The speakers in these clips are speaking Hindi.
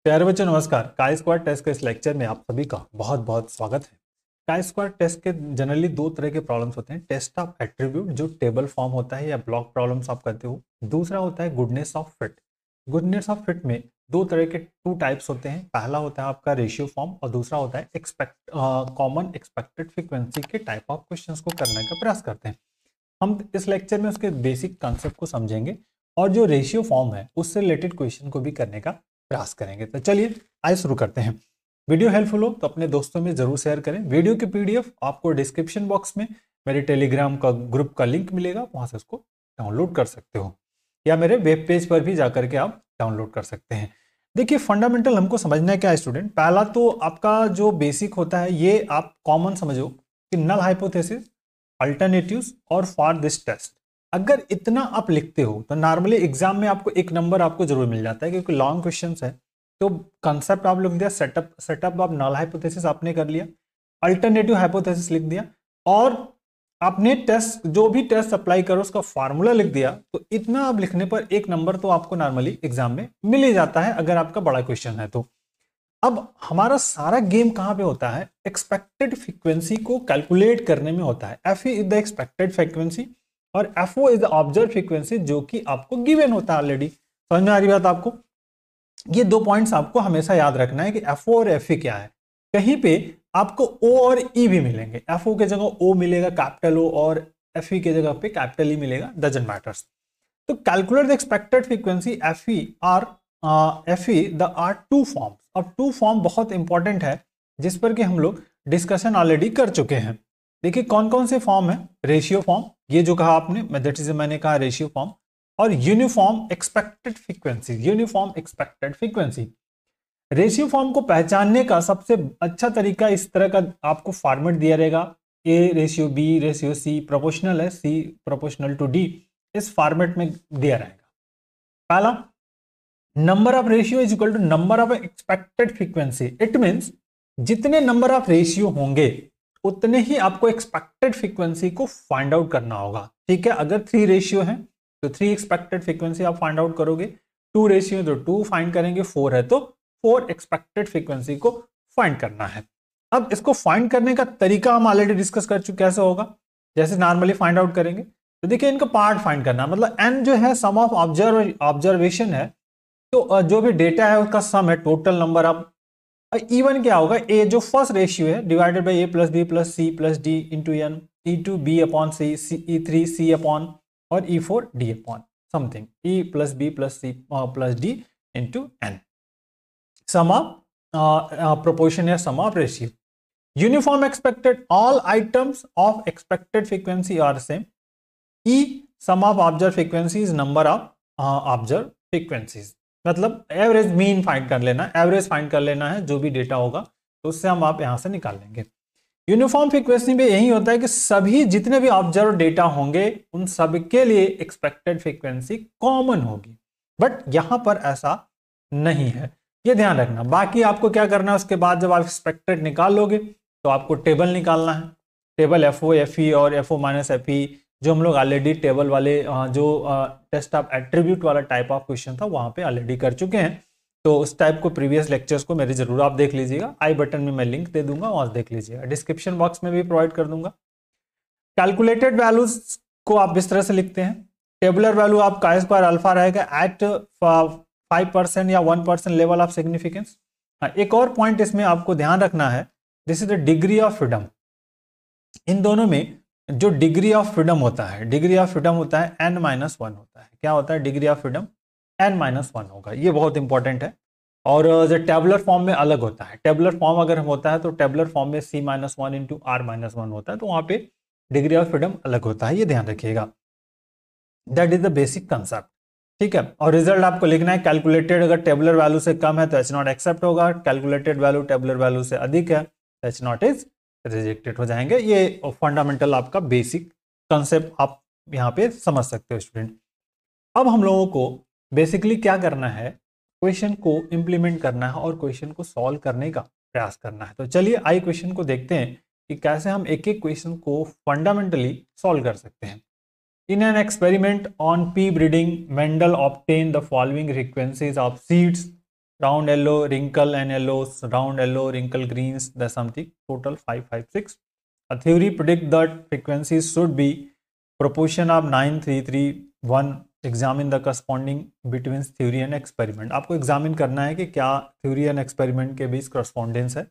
प्यारे बच्चों नमस्कार। काई स्क्वायर टेस्ट के इस लेक्चर में आप सभी का बहुत बहुत स्वागत है। काई स्क्वायर टेस्ट के जनरली दो तरह के प्रॉब्लम्स होते हैं। टेस्ट ऑफ एट्रीब्यूट जो टेबल फॉर्म होता है या ब्लॉक प्रॉब्लम्स आप करते हो। दूसरा होता है goodness of fit. Goodness of fit में दो तरह के टू टाइप्स होते हैं। पहला होता है आपका रेशियो फॉर्म और दूसरा होता है कॉमन एक्सपेक्टेड फ्रीक्वेंसी के टाइप ऑफ क्वेश्चंस को करने का प्रयास करते हैं। हम इस लेक्चर में उसके बेसिक कॉन्सेप्ट को समझेंगे और जो रेशियो फॉर्म है उससे रिलेटेड क्वेश्चन को भी करने का प्रयास करेंगे। तो चलिए आइए शुरू करते हैं। वीडियो हेल्पफुल हो तो अपने दोस्तों में जरूर शेयर करें। वीडियो की पीडीएफ आपको डिस्क्रिप्शन बॉक्स में मेरे टेलीग्राम का ग्रुप का लिंक मिलेगा, वहां से उसको डाउनलोड कर सकते हो या मेरे वेब पेज पर भी जाकर के आप डाउनलोड कर सकते हैं। देखिए फंडामेंटल हमको समझना है क्या है स्टूडेंट। पहला तो आपका जो बेसिक होता है ये आप कॉमन समझो कि नल हाइपोथेसिस, अल्टरनेटिव्स और फॉर दिस टेस्ट। अगर इतना आप लिखते हो तो नॉर्मली एग्जाम में आपको एक नंबर आपको जरूर मिल जाता है, क्योंकि लॉन्ग क्वेश्चंस है। तो कंसेप्ट आप लिख दिया, सेटअप आप नल हाइपोथेसिस आपने कर लिया, अल्टरनेटिव हाइपोथेसिस लिख दिया और आपने टेस्ट जो भी टेस्ट अप्लाई करो उसका फार्मूला लिख दिया। तो इतना आप लिखने पर एक नंबर तो आपको नॉर्मली एग्जाम में मिल ही जाता है अगर आपका बड़ा क्वेश्चन है तो। अब हमारा सारा गेम कहां पे होता है, एक्सपेक्टेड फ्रीक्वेंसी को कैलकुलेट करने में होता है। F is the expected frequency और F O is the observe frequency, जो कि आपको गिवन होता है ऑलरेडी। समझ में आ रही बात आपको? ये दो पॉइंट्स आपको हमेशा याद रखना है कि एफ ओ और एफ ई क्या है। कहीं पे आपको ओ और ई भी मिलेंगे। एफ ओ के जगह ओ मिलेगा कैपिटल ओ और एफ ई के जगह पे कैपिटल ई मिलेगा, डजंट मैटर्स। तो calculate the expected frequency F E R F E the R two forms. अब टू फॉर्म बहुत इंपॉर्टेंट है जिस पर कि हम लोग डिस्कशन ऑलरेडी कर चुके हैं। देखिए कौन कौन से फॉर्म है। रेशियो फॉर्म, ये जो कहा आपने दैट इज मैंने कहा रेशियो फॉर्म, और uniform expected frequency. Uniform expected frequency ratio form को पहचानने का सबसे अच्छा तरीका इस तरह का आपको फॉर्मेट दिया रहेगा। A ratio B ratio C, proportional है सी प्रोपोर्शनल टू डी, इस फॉर्मेट में दिया रहेगा। पहला, number of ratio is equal to number of expected frequency. It means जितने नंबर ऑफ रेशियो होंगे उतने ही आपको एक्सपेक्टेड फ्रीक्वेंसी को फाइंड आउट करना होगा। ठीक है, अगर 3 रेशियो है तो 3 एक्सपेक्टेड फ्रीक्वेंसी आप फाइंड आउट करोगे, 2 रेशियो तो 2 फाइंड करेंगे, 4 है तो 4 एक्सपेक्टेड फ्रीक्वेंसी को फाइंड करना है। अब इसको फाइंड करने का तरीका हम ऑलरेडी डिस्कस कर चुके, कैसे होगा। जैसे नॉर्मली फाइंड आउट करेंगे तो देखिए इनका पार्ट फाइंड करना, मतलब एन जो है सम ऑफ ऑब्जर्वेशन है, तो जो भी डेटा है उसका सम है, टोटल नंबर ऑफ। इवन क्या होगा, ए जो फर्स्ट रेशियो है divided by A plus B plus C plus D into N, E two B upon C, E three C upon और E four D upon something, E plus B plus C plus D into N, sum of proportion या sum of ratio. Uniform expected, all items of expected frequency are same. E sum of observe frequencies, number of observe frequencies, मतलब एवरेज मीन फाइंड कर लेना, एवरेज फाइंड कर लेना है जो भी डेटा होगा तो उससे हम आप यहां से निकाल लेंगे। यूनिफॉर्म फ्रीक्वेंसी में यही होता है कि सभी जितने भी ऑब्जर्व डेटा होंगे उन सब के लिए एक्सपेक्टेड फ्रीक्वेंसी कॉमन होगी, बट यहां पर ऐसा नहीं है, ये ध्यान रखना। बाकी आपको क्या करना है, उसके बाद जब आप एक्सपेक्टेड निकाल लोगे तो आपको टेबल निकालना है। Table F O F E और F O minus F E, जो हम लोग ऑलरेडी टेबल वाले जो टेस्ट ऑफ एट्रीब्यूट वाला टाइप ऑफ क्वेश्चन था वहां पे ऑलरेडी कर चुके हैं। तो उस टाइप को प्रीवियस लेक्चर्स को मेरे जरूर आप देख लीजिएगा। आई बटन में मैं लिंक दे दूंगा, वहां देख लीजिएगा, डिस्क्रिप्शन बॉक्स में भी प्रोवाइड कर दूंगा। कैलकुलेटेड वैल्यूज को आप इस तरह से लिखते हैं। टेबुलर वैल्यू आप काई स्क्वायर अल्फा रहेगा एट 5% या 1% लेवल ऑफ सिग्निफिकेंस। एक और पॉइंट इसमें आपको ध्यान रखना है, this is the degree of freedom. इन दोनों में जो डिग्री ऑफ फ्रीडम होता है, डिग्री ऑफ फ्रीडम होता है n-1 होता है। क्या होता है डिग्री ऑफ फ्रीडम? n-1 होगा, ये बहुत इंपॉर्टेंट है। और जो टेबुलर फॉर्म में अलग होता है, टेबुलर फॉर्म अगर होता है तो टेबुलर फॉर्म में c-1 इंटू r-1 होता है, तो वहां पे डिग्री ऑफ फ्रीडम अलग होता है, ये ध्यान रखिएगा। That is the basic concept, ठीक है। और रिजल्ट आपको लिखना है कैलकुलेटेड अगर टेबुलर वैल्यू से कम है तो एच नॉट एक्सेप्ट होगा, कैलकुलेटेड वैल्यू टेबुलर वैल्यू से अधिक है तो एच नॉट इज रिजेक्टेड हो जाएंगे। ये फंडामेंटल आपका बेसिक कंसेप्ट आप यहाँ पे समझ सकते हो स्टूडेंट। अब हम लोगों को बेसिकली क्या करना है, क्वेश्चन को इंप्लीमेंट करना है और क्वेश्चन को सॉल्व करने का प्रयास करना है। तो चलिए आई क्वेश्चन को देखते हैं कि कैसे हम एक एक क्वेश्चन को फंडामेंटली सॉल्व कर सकते हैं। In an experiment on pea breeding, Mendel obtained the following frequencies of seeds round yellow, wrinkle and yellows, round yellow, wrinkle greens, there's something, total 5, 5, 6. A theory predict that frequencies should be proportion of 9, 3, 3, 1. Examine the corresponding between theory and experiment. आपको एग्जामिन करना है कि क्या थ्योरी एंड एक्सपेरिमेंट के बीच करस्पॉन्डेंस है,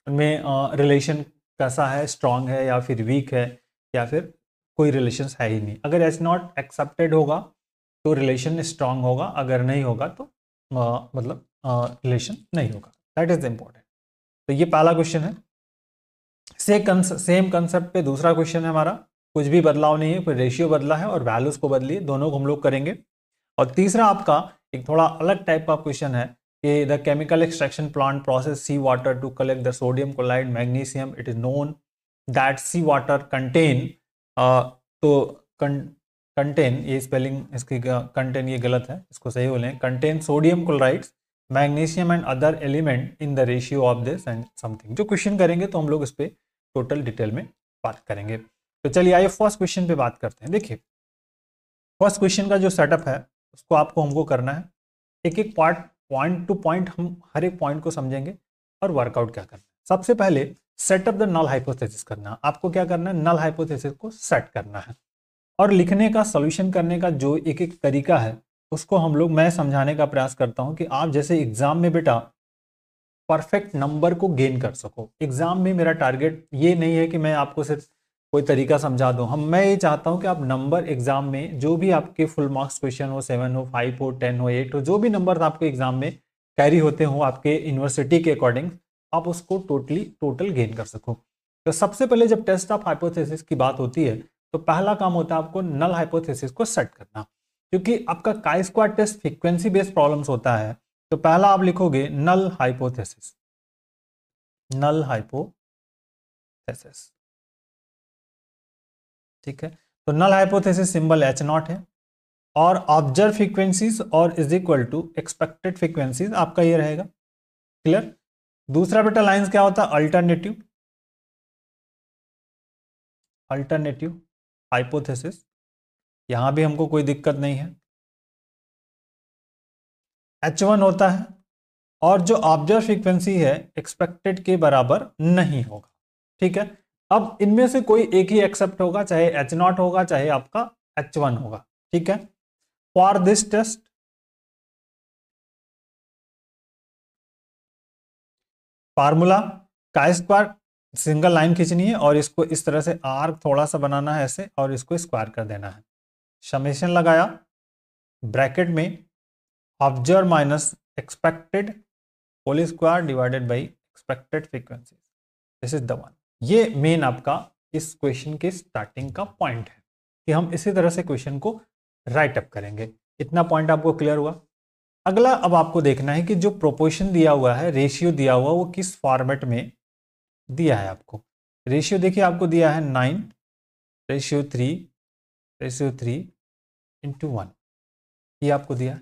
उनमें रिलेशन कैसा है, स्ट्रांग है या फिर वीक है या फिर कोई रिलेशन है ही नहीं. अगर एच नॉट एक्सेप्टेड होगा तो रिलेशन स्ट्रांग होगा, अगर नहीं होगा तो मतलब रिलेशन नहीं होगा. That is important. तो ये पहला क्वेश्चन है. सेम कंसेप्ट पे दूसरा क्वेश्चन है हमारा. कुछ भी बदलाव नहीं है, कोई रेशियो बदला है और वैल्यूज को बदलिए, दोनों को हम लोग करेंगे. और तीसरा आपका एक थोड़ा अलग टाइप का क्वेश्चन है कि the chemical extraction plant process sea water to collect the sodium chloride magnesium. It is known that sea water contain, तो कंटेन, ये स्पेलिंग इसकी कंटेन ये गलत है, इसको सही बोलें, contain sodium chloride magnesium and other element in the ratio of this and something. जो क्वेश्चन करेंगे तो हम लोग इस पर टोटल डिटेल में बात करेंगे. तो चलिए आइए फर्स्ट क्वेश्चन पे बात करते हैं. देखिए फर्स्ट क्वेश्चन का जो सेटअप है उसको आपको हमको करना है. एक एक पॉइंट टू पॉइंट हम हर एक पॉइंट को समझेंगे और वर्कआउट क्या करना है. सबसे पहले सेटअप द नल हाइपोथेसिस करना है. आपको क्या करना है, नल हाइपोथेसिस को सेट करना है और लिखने का, सॉल्यूशन करने का जो एक एक तरीका है उसको हम लोग, मैं समझाने का प्रयास करता हूं कि आप जैसे एग्जाम में बेटा परफेक्ट नंबर को गेन कर सको. एग्जाम में मेरा टारगेट ये नहीं है कि मैं आपको सिर्फ कोई तरीका समझा दूं. मैं ये चाहता हूं कि आप नंबर एग्जाम में जो भी आपके फुल मार्क्स क्वेश्चन हो, 7 हो, 5 हो, 10 हो, 8 हो, जो भी नंबर आपके एग्जाम में कैरी होते हो आपके यूनिवर्सिटी के अकॉर्डिंग, आप उसको टोटल गेन कर सको. तो सबसे पहले जब टेस्ट ऑफ हाइपोथेसिस की बात होती है तो पहला काम होता है आपको नल हाइपोथेसिस को सेट करना. क्योंकि आपका chi square test frequency based problems होता है, तो पहला आप लिखोगे नल हाइपोथेसिस. नल हाइपोथेसिस, ठीक है. तो null hypothesis symbol H not है और ऑब्जर्व फ्रीक्वेंसीज और is equal to expected frequencies आपका ये रहेगा. क्लियर. दूसरा बेटा लाइंस क्या होता है, अल्टरनेटिव हाइपोथेसिस. यहां भी हमको कोई दिक्कत नहीं है. H1 होता है और जो ऑब्जर्व फ्रीक्वेंसी है एक्सपेक्टेड के बराबर नहीं होगा. ठीक है. अब इनमें से कोई एक ही एक्सेप्ट होगा, चाहे H0 होगा चाहे आपका H1 होगा. ठीक है. For this test formula chi square, single line खींचनी है और इसको इस तरह से आर्क थोड़ा सा बनाना है ऐसे और इसको स्क्वायर कर देना है. समेशन लगाया, ब्रैकेट में observe minus expected whole square divided by expected frequency. This is the one. ये मेन आपका इस क्वेश्चन के स्टार्टिंग का पॉइंट है कि हम इसी तरह से क्वेश्चन को राइट अप करेंगे. इतना पॉइंट आपको क्लियर हुआ. अगला अब आपको देखना है कि जो प्रोपोर्शन दिया हुआ है, रेशियो दिया हुआ, वो किस फॉर्मेट में दिया है आपको. रेशियो देखिए आपको दिया है 9:3:3:1, ये आपको दिया है.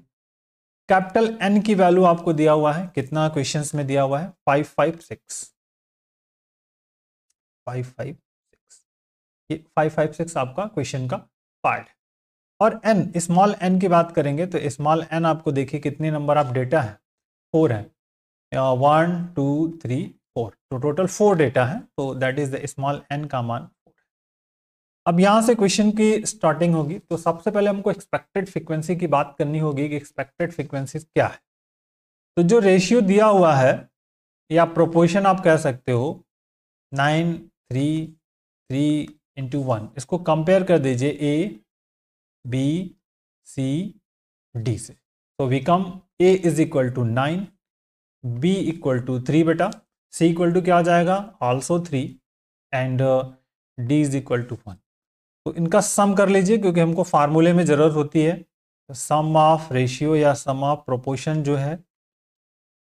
कैपिटल एन की वैल्यू आपको दिया हुआ है, कितना क्वेश्चंस में दिया हुआ है, 556. ये 556 आपका क्वेश्चन का पार्ट है. और एन, स्मॉल एन की बात करेंगे तो स्मॉल एन आपको देखिए कितने नंबर ऑफ डेटा है, 4 है. 1 2 3 4, तो टोटल 4 डेटा है. तो that is the small N का मान 4. अब यहां से क्वेश्चन की स्टार्टिंग होगी. तो सबसे पहले हमको एक्सपेक्टेड फ्रीक्वेंसी की बात करनी होगी कि एक्सपेक्टेड फ्रीक्वेंसी क्या है. तो जो रेशियो दिया हुआ है या प्रोपोर्शन आप कह सकते हो 9:3:3:1, इसको कंपेयर कर दीजिए ए बी सी डी से. तो we come A is equal to 9, B equal to 3 बेटा, सी इक्वल टू क्या आ जाएगा, also 3 and D is equal to 1. तो इनका सम कर लीजिए क्योंकि हमको फार्मूले में जरूरत होती है. सम ऑफ रेशियो या सम ऑफ प्रोपोर्शन जो है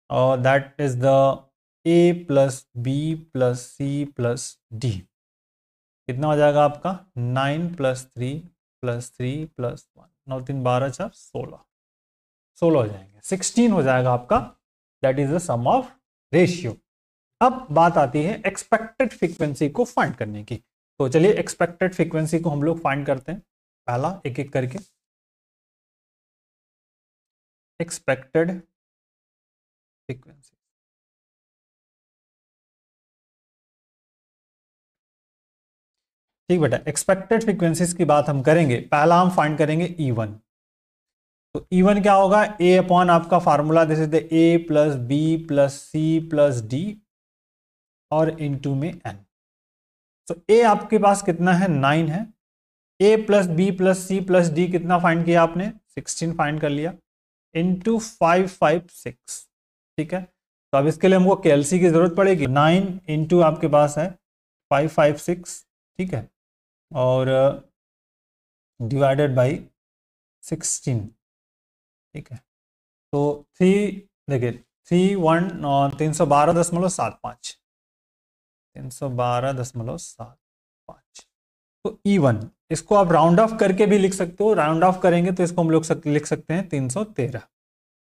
that is the A plus B plus C plus D. कितना हो जाएगा आपका 9 + 3 + 3 + 1, 9 3 12 4 16 हो जाएंगे, 16 हो जाएगा आपका. That is the sum of ratio. अब बात आती है एक्सपेक्टेड फ्रीक्वेंसी को फाइंड करने की. तो चलिए एक्सपेक्टेड फ्रीक्वेंसी को हम लोग फाइंड करते हैं, पहला एक एक करके. Expected frequency. ठीक बेटा, एक्सपेक्टेड फ्रीक्वेंसीज की बात हम करेंगे। पहला हम फाइंड करेंगे E1। तो E1 क्या होगा, ए अपॉन आपका formula this is the A plus B plus C plus D और इनटू में एन। तो ए आपके पास कितना है, 9 है। A plus B plus C plus D कितना फाइंड किया आपने, 16 फाइंड कर लिया, इंटू 556। ठीक है, तो अब इसके लिए हमको केएलसी की जरूरत पड़ेगी। 9 इंटू आपके पास है 556, ठीक है, और डिवाइडेड बाई 16। ठीक है, तो 3 देखिए 312.75 312.75। तो E1 इसको आप राउंड ऑफ करके भी लिख सकते हो, राउंड ऑफ करेंगे तो इसको हम लोग लिख सकते हैं 313।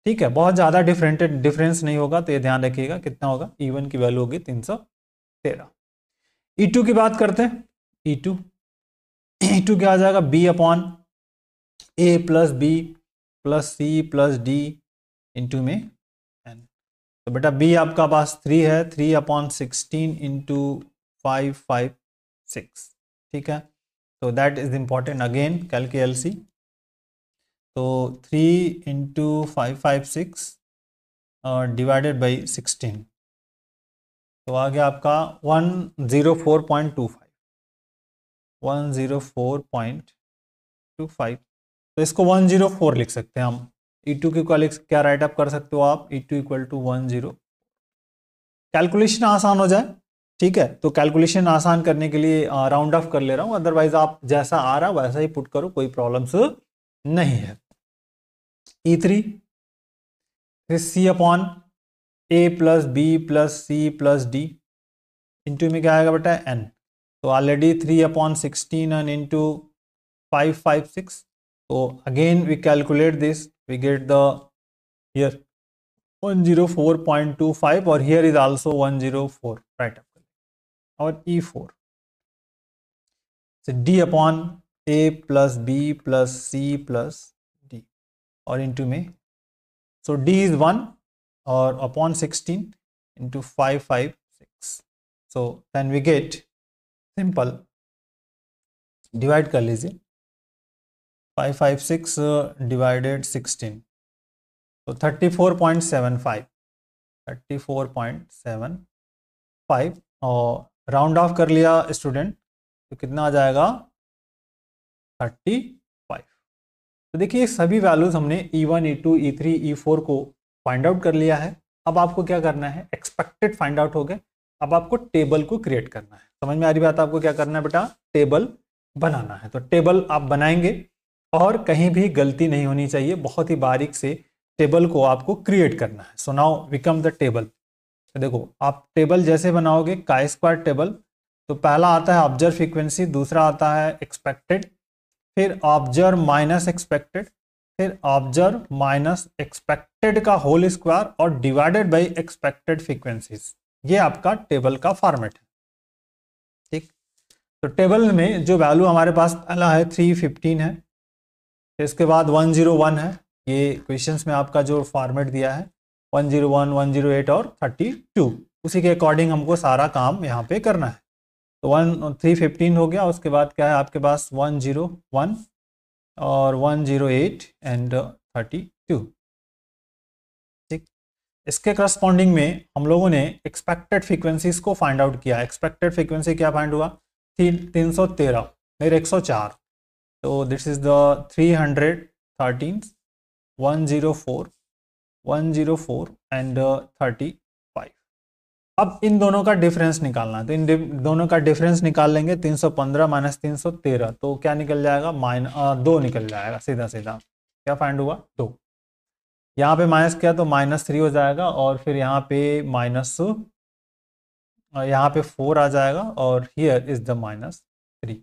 ठीक है, बहुत ज्यादा डिफरेंस नहीं होगा, तो ये ध्यान रखिएगा कितना होगा, E1 की वैल्यू होगी 313। E2 की बात करते हैं। E2 क्या आ जाएगा, B upon A plus B plus C plus D into में एन। तो बेटा बी आपका पास 3 है, 3/16 इंटू 556। ठीक है, तो दैट इज इंपॉर्टेंट, अगेन कैलसी। तो 3 इंटू 556 डिवाइडेड बाई 16, तो आ गया आपका 104.25 104.25। तो इसको 104 लिख सकते हैं हम। E2 की क्या राइट अप कर सकते हो आप, E2 इक्वल टू 10। कैलकुलेशन आसान हो जाए, ठीक है, तो कैलकुलेशन आसान करने के लिए राउंड ऑफ कर ले रहा हूं, अदरवाइज आप जैसा आ रहा वैसा ही पुट करो, कोई प्रॉब्लम्स नहीं है। E3 C upon A plus B plus C plus D into में क्या आएगा बेटा, एन। तो already 3/16 and into 556। So again we calculate this, we get the here 104.25 और here is also 104 right up, और E4 so D upon A plus B plus C plus D और into में, so D is 1 और upon 16 into 556, so then we get simple, divide कर लीजिए 556 divided 16, तो 34.75 और राउंड ऑफ कर लिया स्टूडेंट, तो कितना आ जाएगा 35। तो देखिए सभी वैल्यूज हमने E1 E2 E3 E4 को फाइंड आउट कर लिया है। अब आपको क्या करना है, एक्सपेक्टेड फाइंड आउट हो गए, अब आपको टेबल को क्रिएट करना है। समझ में आ रही बात, आपको क्या करना है बेटा, टेबल बनाना है। तो टेबल आप बनाएंगे और कहीं भी गलती नहीं होनी चाहिए, बहुत ही बारीक से टेबल को आपको क्रिएट करना है। So now become the table. देखो आप टेबल जैसे बनाओगे काई स्क्वायर टेबल, तो पहला आता है ऑब्जर्व फ्रीक्वेंसी, दूसरा आता है एक्सपेक्टेड, फिर ऑब्जर्व माइनस एक्सपेक्टेड, फिर ऑब्जर्व माइनस एक्सपेक्टेड का होल स्क्वायर और डिवाइडेड बाय एक्सपेक्टेड फ्रीक्वेंसीज। ये आपका टेबल का फॉर्मेट है। ठीक, तो टेबल में जो वैल्यू हमारे पास पहला है 315 है, इसके बाद 101 है, ये क्वेश्चंस में आपका जो फॉर्मेट दिया है 101 108 और 32, उसी के अकॉर्डिंग हमको सारा काम यहाँ पे करना है। तो 315 हो गया, उसके बाद क्या है आपके पास 101 और 108 एंड 32। ठीक, इसके करस्पॉन्डिंग में हम लोगों ने एक्सपेक्टेड फ्रीक्वेंसीज को फाइंड आउट किया। एक्सपेक्टेड फ्रीक्वेंसी क्या फाइंड हुआ, 313 फिर 104, तो दिस इज द 313 104 104 एंड 35। अब इन दोनों का डिफरेंस निकालना है, तो इन दोनों का डिफरेंस निकाल लेंगे। 315 माइनस 313, तो क्या निकल जाएगा, 2 निकल जाएगा, सीधा सीधा क्या फाइंड हुआ, 2। यहाँ पे माइनस किया तो -3 हो जाएगा, और फिर यहाँ पे यहाँ पे 4 आ जाएगा, और here is the -3।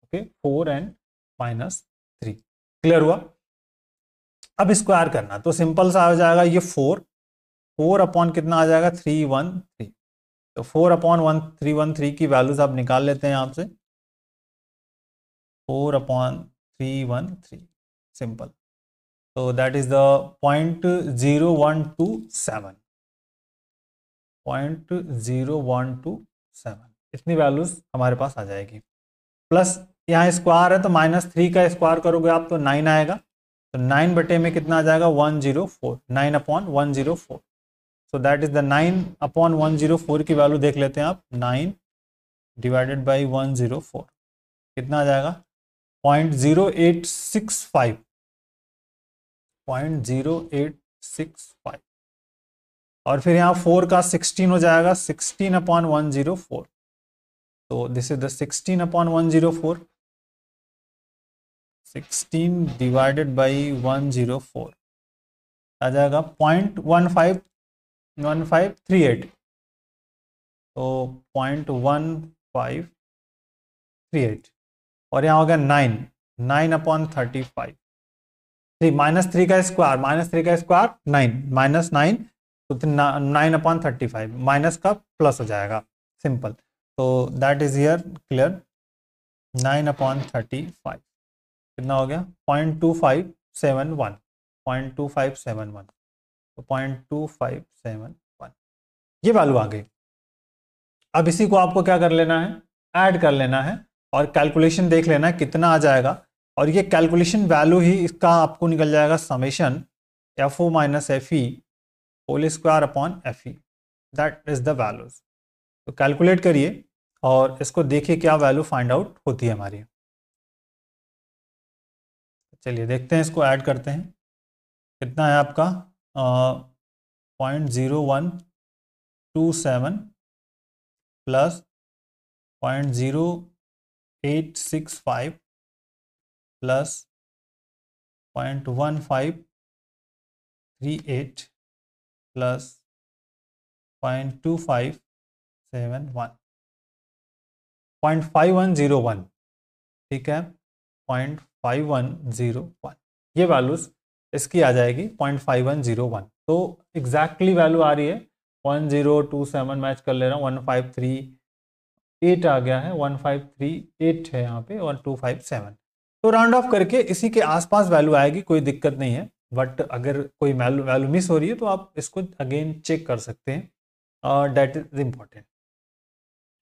Okay, 4 and -3, clear हुआ। अब स्क्वायर करना, तो सिंपल सा हो जाएगा, ये 4 अपॉन कितना आ जाएगा, 313। तो 4/313 की वैल्यूज आप निकाल लेते हैं यहाँ से, 4/313 सिंपल, तो दैट इज द 0.0127। 0.0127, इतनी वैल्यूज हमारे पास आ जाएगी। प्लस यहाँ स्क्वायर है तो -3 का स्क्वायर करोगे आप तो 9 आएगा, तो 9 बटे में कितना आ जाएगा 104, 9/104। सो दैट इज द 9/104 की वैल्यू देख लेते हैं आप, 9 डिवाइडेड बाई 104 कितना आ जाएगा 0.0865, 0.0865। और फिर यहाँ 4 का 16 हो जाएगा, 16/104, तो this is the 16/104, 16 divided by 104 आ जाएगा 0.1538, तो 0.1538। और यहाँ हो गया 9/35, -3 का स्क्वायर, -3 का स्क्वायर 9, -9 तो 9/35, माइनस का प्लस हो जाएगा, सिंपल। तो दैट इज हियर क्लियर, 9/35 कितना हो गया 0.2571, 0.2571, तो 0.2571 ये वैल्यू आ गई। अब इसी को आपको क्या कर लेना है, ऐड कर लेना है और कैलकुलेशन देख लेना है कितना आ जाएगा, और ये कैलकुलेशन वैल्यू ही इसका आपको निकल जाएगा summation FO minus FE whole square upon FE, that is the values. तो कैलकुलेट करिए और इसको देखिए क्या वैल्यू फाइंड आउट होती है हमारी। चलिए देखते हैं, इसको ऐड करते हैं, कितना है आपका 0.0127 प्लस 0.0865 प्लस 0.1538 प्लस 0.2571, 0.5101, ठीक है 0.5101, ये वैल्यूज इसकी आ जाएगी 0.5101। तो एग्जैक्टली वैल्यू आ रही है 1027, मैच कर ले रहा हूँ, 1538 आ गया है, 1538 है यहाँ पे, और 257। तो राउंड ऑफ करके इसी के आसपास वैल्यू आएगी, कोई दिक्कत नहीं है। बट अगर कोई वैल्यू मिस हो रही है तो आप इसको अगेन चेक कर सकते हैं, डेट इज इम्पॉर्टेंट,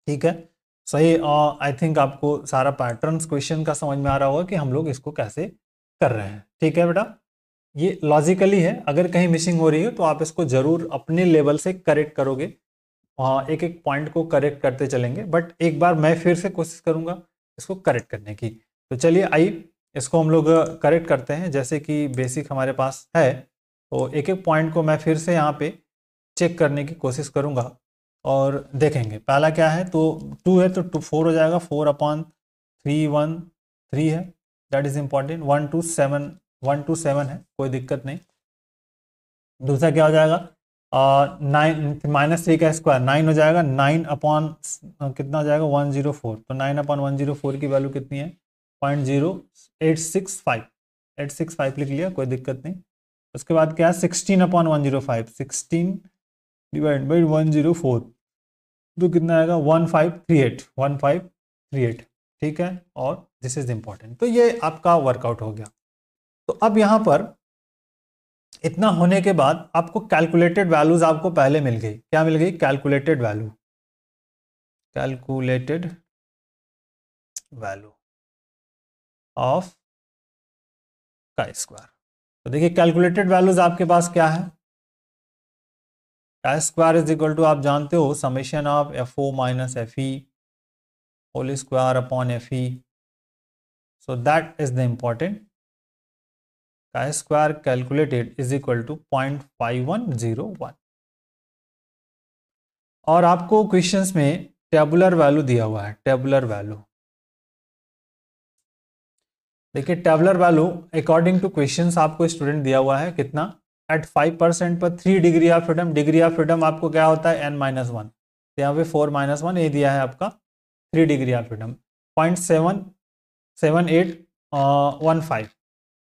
ठीक है सही। आई थिंक आपको सारा पैटर्न्स क्वेश्चन का समझ में आ रहा होगा कि हम लोग इसको कैसे कर रहे हैं, ठीक है बेटा। ये लॉजिकली है, अगर कहीं मिसिंग हो रही है तो आप इसको जरूर अपने लेवल से करेक्ट करोगे, एक एक पॉइंट को करेक्ट करते चलेंगे, बट एक बार मैं फिर से कोशिश करूंगा इसको करेक्ट करने की। तो चलिए आइए इसको हम लोग करेक्ट करते हैं, जैसे कि बेसिक हमारे पास है, तो एक एक पॉइंट को मैं फिर से यहाँ पे चेक करने की कोशिश करूंगा और देखेंगे। पहला क्या है, तो 2 है तो 4 हो जाएगा, 4/313 है, दैट इज इम्पॉर्टेंट। 127 है, कोई दिक्कत नहीं। दूसरा क्या हो जाएगा 9 -3 का स्क्वायर 9 हो जाएगा, 9 अपॉन कितना हो जाएगा 104, तो 9/104 की वैल्यू कितनी है 0.0865, 865 लिख लिया, कोई दिक्कत नहीं। उसके बाद क्या है 16/105, 16 डिवाइड बाई 104, तो कितना आएगा 1538, ठीक है। और दिस इज इंपॉर्टेंट, तो ये आपका वर्कआउट हो गया। तो अब यहां पर इतना होने के बाद आपको कैलकुलेटेड वैल्यूज आपको पहले मिल गई, क्या मिल गई calculated value, calculated value of का स्क्वायर। तो देखिए कैलकुलेटेड वैल्यूज आपके पास क्या है, का स्क्वायर इज इक्वल टू आप जानते हो summation of FO minus FE whole square upon FE, so that is the important. का square calculated is equal to 0.5101। और आपको क्वेश्चंस में टेबुलर वैल्यू दिया हुआ है, टेबुलर वैल्यू देखिए, tabular value according two questions आपको स्टूडेंट दिया हुआ है कितना, एट 5% पर 3 degree of freedom, degree of freedom आपको क्या होता है n-1, तो यहाँ पे 4-1 ये दिया है आपका 3 डिग्री ऑफ फ्रीडम, 0.7815,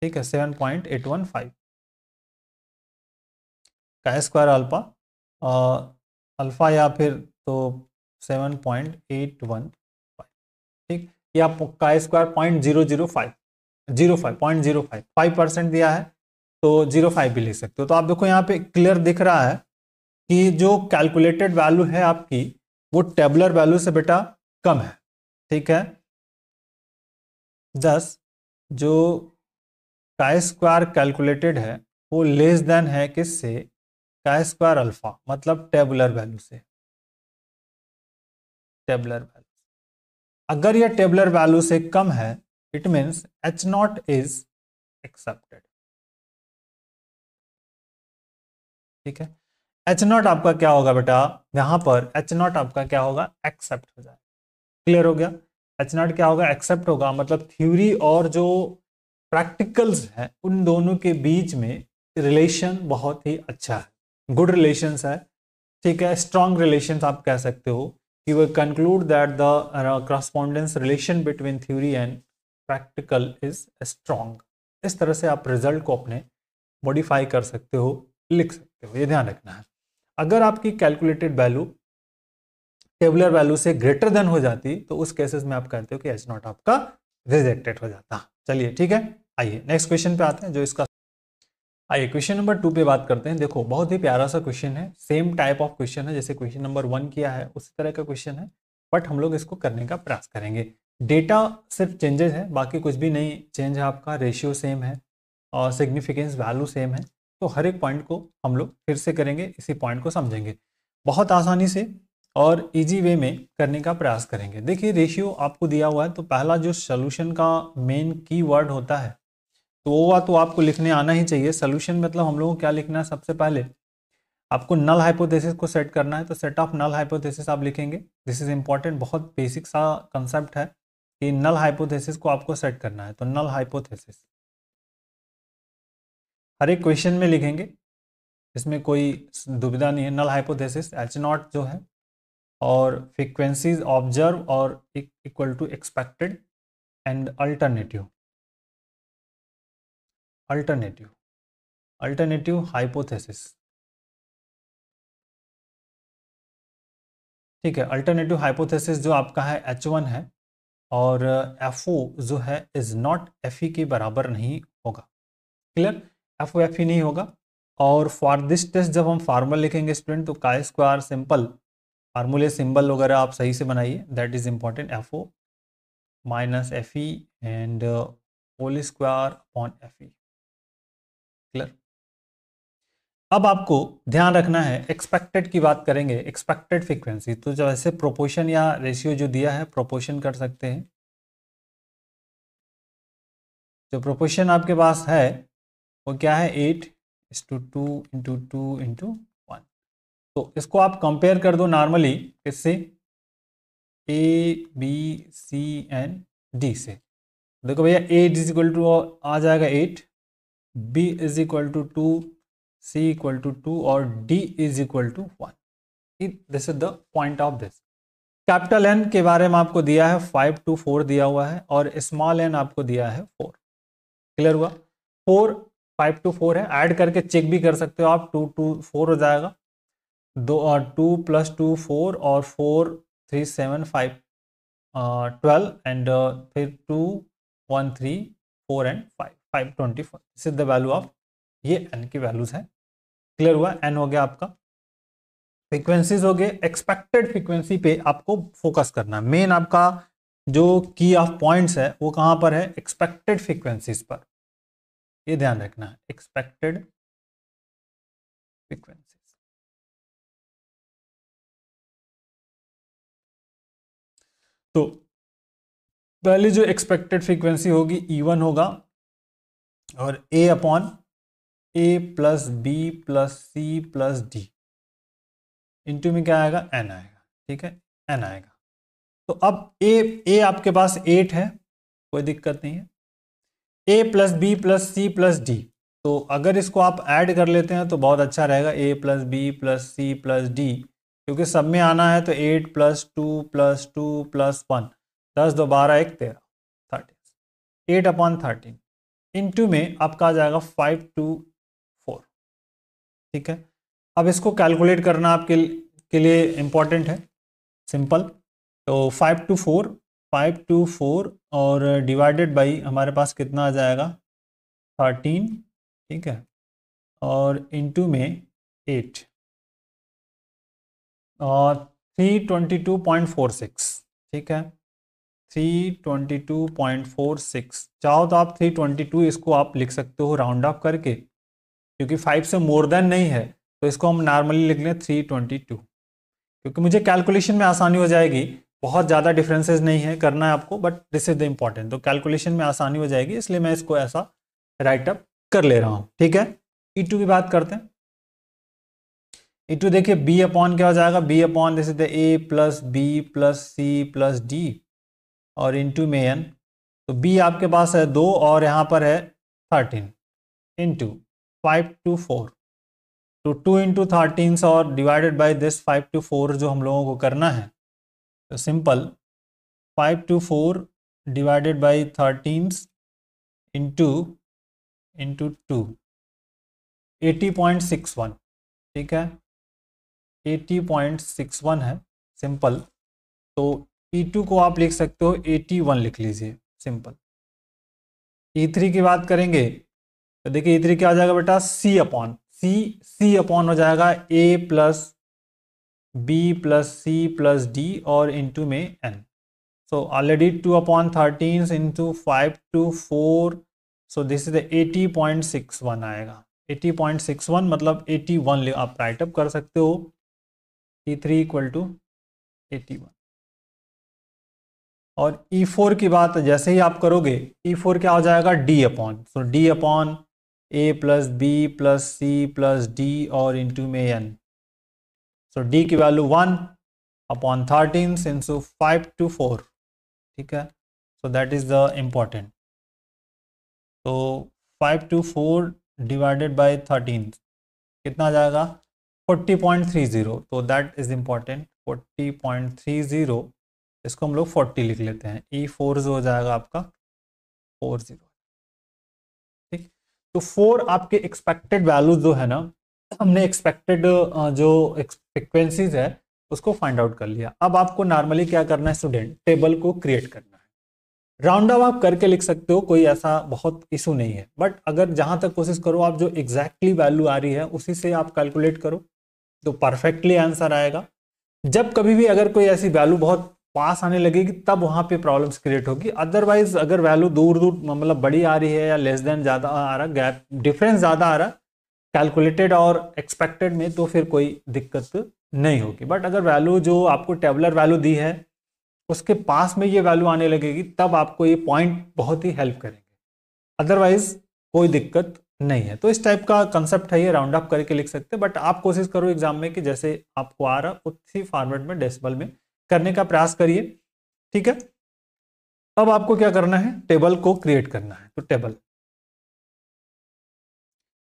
ठीक है 7.815 का स्क्वायर अल्फा, अल्फा या फिर तो 7.815, ठीक। या का स्क्वायर 0.005, 5% दिया है तो 0.5 भी लिख सकते हो। तो आप देखो यहाँ पे क्लियर दिख रहा है कि जो कैलकुलेटेड वैल्यू है आपकी वो टेबुलर वैल्यू से बेटा कम है, ठीक है। दस जो काई स्क्वायर कैलकुलेटेड है वो लेस देन है किससे, काई स्क्वायर अल्फा, मतलब टेबुलर वैल्यू से, टेबुलर वैल्यू। अगर ये टेबुलर वैल्यू से कम है it means H not is accepted, ठीक है। एच नॉट आपका क्या होगा बेटा, यहां पर एच नॉट आपका क्या होगा, एक्सेप्ट हो जाए। क्लियर हो गया, एच नॉट क्या होगा, एक्सेप्ट होगा, मतलब थ्योरी और जो प्रैक्टिकल्स है उन दोनों के बीच में रिलेशन बहुत ही अच्छा है, गुड रिलेशंस है, ठीक है, स्ट्रॉन्ग रिलेशंस आप कह सकते हो कि वो conclude that the correspondence relation between theory and practical is strong. इस तरह से आप रिजल्ट को अपने मॉडिफाई कर सकते हो, लिख सकते हो, ये ध्यान रखना है। अगर आपकी कैलकुलेटेड वैल्यू टेबुलर वैल्यू से ग्रेटर देन हो जाती तो उस केसेस में आप कहते हो कि एच नॉट आपका रिजेक्टेड हो जाता। चलिए ठीक है, आइए नेक्स्ट क्वेश्चन पे आते हैं जो इसका, आइए क्वेश्चन नंबर 2 पे बात करते हैं। देखो बहुत ही प्यारा सा क्वेश्चन है, सेम टाइप ऑफ क्वेश्चन है जैसे क्वेश्चन नंबर 1 किया है उसी तरह का क्वेश्चन है, बट हम लोग इसको करने का प्रयास करेंगे। डेटा सिर्फ चेंजेस है, बाकी कुछ भी नहीं चेंज है, आपका रेशियो सेम है और सिग्निफिकेंस वैल्यू सेम है। तो हर एक पॉइंट को हम लोग फिर से करेंगे, इसी पॉइंट को समझेंगे बहुत आसानी से और इजी वे में करने का प्रयास करेंगे। देखिए रेशियो आपको दिया हुआ है, तो पहला जो सोल्यूशन का मेन की वर्ड होता है तो वो तो आपको लिखने आना ही चाहिए। सोल्यूशन मतलब हम लोगों को क्या लिखना है, सबसे पहले आपको नल हाइपोथेसिस को सेट करना है, तो सेट ऑफ नल हाइपोथेसिस आप लिखेंगे। दिस इज इंपॉर्टेंट, बहुत बेसिक सा कंसेप्ट है कि नल हाइपोथेसिस को आपको सेट करना है। तो नल हाइपोथेसिस हर एक क्वेश्चन में लिखेंगे, इसमें कोई दुविधा नहीं है। नल हाइपोथेसिस एच नॉट जो है और फ्रीक्वेंसीज ऑब्जर्व और equal to expected and alternative, alternative alternative hypothesis, ठीक है। अल्टरनेटिव हाइपोथेसिस जो आपका है H1 है और FO जो है इज नॉट FE के बराबर नहीं होगा। क्लियर, FO FE नहीं होगा। और फॉर दिस टेस्ट जब हम फार्मूला लिखेंगे स्टूडेंट तो काई स्क्वायर सिंपल फार्मूले सिंबल वगैरह आप सही से बनाइए, that is important. FO minus FE and whole square upon FE। Clear, अब आपको ध्यान रखना है एक्सपेक्टेड की बात करेंगे, एक्सपेक्टेड फ्रीक्वेंसी। तो जैसे प्रोपोर्शन या रेशियो जो दिया है प्रोपोर्शन कर सकते हैं। जो प्रोपोर्शन आपके पास है वो क्या है, 8:2:2:1। तो इसको आप कंपेयर कर दो नॉर्मली किससे, A B C and D से। देखो भैया ए इज इक्वल टू आ जाएगा 8, B is equal to 2, C equal to 2 और D is equal to 1। This is the point of this. Capital N के बारे में आपको दिया है 5 to 4 दिया हुआ है और स्मॉल एन आपको दिया है 4। क्लियर हुआ, 4 5 to 4 है, ऐड करके चेक भी कर सकते हो आप, 2 to 4 हो जाएगा, 2 और 2 + 2 4 और 4 3 7 5 12 एंड फिर 2 1 3 4 and 5 5 24। This is the value of, ये एन की वैल्यूज है। क्लियर हुआ, एन हो गया आपका। फ्रीक्वेंसीज हो गए, एक्सपेक्टेड फ्रीक्वेंसी पे आपको फोकस करना, मेन आपका जो की ऑफ पॉइंट्स है वो कहां पर है, एक्सपेक्टेड फ्रीक्वेंसीज पर, ये ध्यान रखना है, एक्सपेक्टेड फ्रीक्वेंसीज। तो पहले जो एक्सपेक्टेड फ्रीक्वेंसी होगी E1 होगा और A upon A plus B plus C plus D into में क्या आएगा, N आएगा, ठीक है, N आएगा। तो अब A आपके पास 8 है, कोई दिक्कत नहीं है, A plus B plus C plus D. तो अगर इसको आप ऐड कर लेते हैं तो बहुत अच्छा रहेगा, A plus B plus C plus D, क्योंकि सब में आना है तो 8 + 2 + 2 + 1, 10 2 12 1 13 13, 8/13 इंटू में आपका आ जाएगा 5 to 4। ठीक है, अब इसको कैलकुलेट करना आपके लिए इंपॉर्टेंट है, सिंपल। तो 5 to 4 और डिवाइडेड बाई हमारे पास कितना आ जाएगा, 13, ठीक है, और इंटू में 8। और 322.46, ठीक है, 322.46। चाहो तो आप 322 इसको आप लिख सकते हो राउंड अप करके, क्योंकि 5 से मोर देन नहीं है तो इसको हम नॉर्मली लिख लें 322, क्योंकि मुझे कैलकुलेशन में आसानी हो जाएगी। बहुत ज़्यादा डिफरेंसेस नहीं है, करना है आपको, but this is the important, तो कैलकुलेशन में आसानी हो जाएगी, इसलिए मैं इसको ऐसा राइट अप कर ले रहा हूँ, ठीक है। E2 की बात करते हैं। E2 देखिए B अपॉन क्या हो जाएगा, B upon this is the A plus B plus C plus D और इंटू में n, तो B आपके पास है 2 और यहाँ पर है 13 इंटू 5 to 4, तो 2 इंटू 13 और डिवाइडेड बाई दिस 5 to 4 जो हम लोगों को करना है, तो simple 5 to 4 divided by 13 into 2, 80.61, ठीक है, 80.61 है सिंपल। तो E2 को आप लिख सकते हो 81 लिख लीजिए सिंपल। E3 की बात करेंगे तो देखिए E3 क्या हो जाएगा बेटा, C अपॉन हो जाएगा A plus B plus C plus D और इंटू में n, so already 2/13 into 5 to 4, so this is 80.61 आएगा। 80.61 मतलब 81 आप राइट अप कर सकते हो, E3 इक्वल टू 81। और E4 की बात जैसे ही आप करोगे, E4 क्या हो जाएगा, D upon, so D upon A plus B plus C plus D और इंटू में n, सो D की वैल्यू 1/13 इंटू 5 to 4, ठीक है, सो दैट इज द इम्पॉर्टेंट। तो 5 to 4 डिवाइडेड बाई 13 कितना आ जाएगा, 40.30, तो दैट इज इम्पॉर्टेंट, 40.30, इसको हम लोग 40 लिख लेते हैं। E4 जो हो जाएगा आपका 40, ठीक। तो 4 आपके एक्सपेक्टेड वैल्यूज जो है ना, हमने एक्सपेक्टेड जो फ्रिक्वेंसीज है उसको फाइंड आउट कर लिया। अब आपको नॉर्मली क्या करना है स्टूडेंट, टेबल को क्रिएट करना है। राउंड अप आप करके लिख सकते हो, कोई ऐसा बहुत इशू नहीं है, बट अगर जहां तक कोशिश करो आप जो एग्जैक्टली वैल्यू आ रही है उसी से आप कैलकुलेट करो तो परफेक्टली आंसर आएगा। जब कभी भी अगर कोई ऐसी वैल्यू बहुत पास आने लगेगी तब वहां पे प्रॉब्लम्स क्रिएट होगी, अदरवाइज अगर वैल्यू दूर दूर मतलब बड़ी आ रही है या लेस देन ज्यादा आ रहा, गैप डिफरेंस ज्यादा आ रहा कैलकुलेटेड और एक्सपेक्टेड में, तो फिर कोई दिक्कत नहीं होगी। बट अगर वैल्यू जो आपको टेबलर वैल्यू दी है उसके पास में ये वैल्यू आने लगेगी तब आपको ये पॉइंट बहुत ही हेल्प करेंगे, अदरवाइज कोई दिक्कत नहीं है। तो इस टाइप का कंसेप्ट है, ये राउंड अप करके लिख सकते हैं, बट आप कोशिश करो एग्जाम में कि जैसे आपको आ रहा उसी फॉर्मेट में डेसिमल में करने का प्रयास करिए, ठीक है। अब आपको क्या करना है, टेबल को क्रिएट करना है, तो टेबल,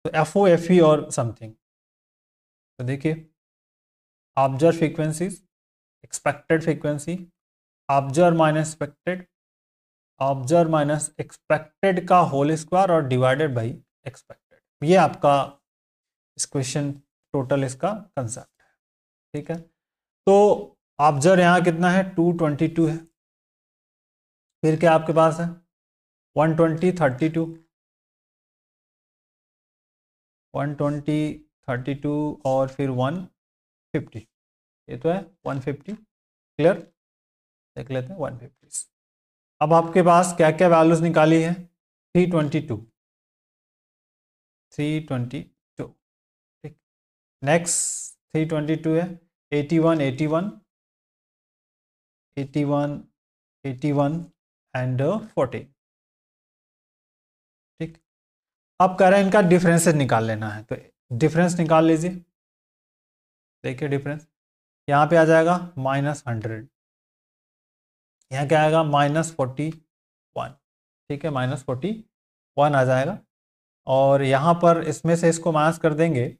तो FO FE और समथिंग, तो देखिए observe frequencies, expected frequency, observe minus expected, observe minus expected का होल स्क्वायर और डिवाइडेड बाई एक्सपेक्टेड, ये आपका इस क्वेश्चन टोटल इसका कंसेप्ट है, ठीक है। तो ऑब्जर्व यहाँ कितना है, 222 है, फिर क्या आपके पास है 120 32, 120 32 और फिर 150, ये तो है 150, क्लियर, देख लेते हैं 150। अब आपके पास क्या क्या वैल्यूज निकाली है, 322, 322, ठीक। नेक्स्ट 322 है, 81 81 81 81 एंड 40, ठीक। अब कह रहे हैं इनका डिफरेंसेस निकाल लेना है, तो डिफरेंस निकाल लीजिए, देखिए डिफरेंस यहाँ पे आ जाएगा -100, यहाँ क्या आएगा -41, ठीक है, -41 आ जाएगा। और यहाँ पर इसमें से इसको माइनस कर देंगे,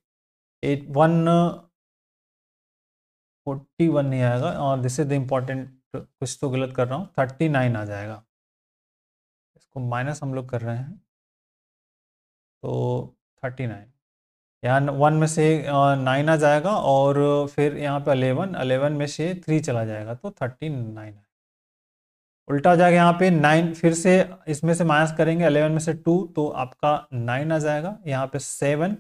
141 नहीं आएगा, और दिस इज द इम्पॉर्टेंट, कुछ तो गलत कर रहा हूँ, 39 आ जाएगा, इसको माइनस हम लोग कर रहे हैं, तो 39, यहाँ 1 में से 9 आ जाएगा और फिर यहाँ पे 11 में से 3 चला जाएगा, तो 39 है। उल्टा हो जाएगा, यहाँ पे 9 फिर से इसमें से माइनस करेंगे 11 में से 2, तो आपका 9 आ जाएगा, यहाँ पे 7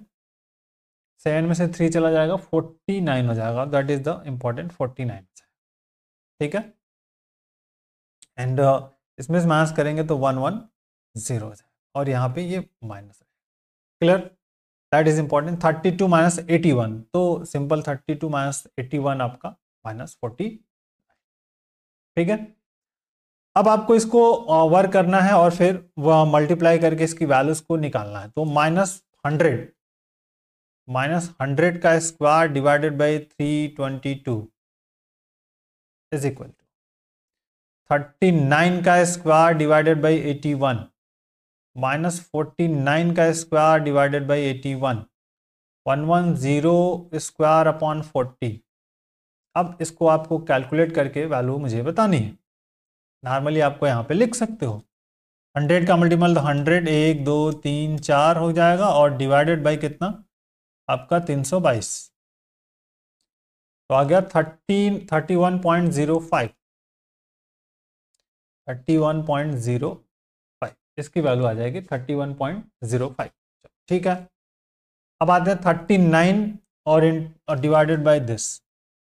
7 में से 3 चला जाएगा 49 हो जाएगा, दैट इज द इम्पोर्टेंट 49, ठीक है। एंड इसमें माइनस करेंगे तो 110 हो जाएगा और यहाँ पे ये माइनस है, clear. That is important. 32 minus 81, तो सिंपल 32 माइनस 81 आपका -40, ठीक है। अब आपको इसको वर्क करना है और फिर मल्टीप्लाई करके इसकी वैल्यूज को निकालना है। तो -100 का square divided by 322 is equal to 39 का स्क्वायर डिवाइडेड बाई 81 -49 का square divided by 81, 110 square upon 40। अब इसको आपको कैलकुलेट करके वैल्यू मुझे बतानी है। नॉर्मली आपको यहाँ पे लिख सकते हो 100 का मल्टीपल तो 100, 1 2 3 4 हो जाएगा और डिवाइडेड बाई कितना आपका 322, तो आ गया 31.05, 31.05 इसकी वैल्यू आ जाएगी 31.05, ठीक है। अब आते हैं 39 और डिवाइडेड बाय दिस,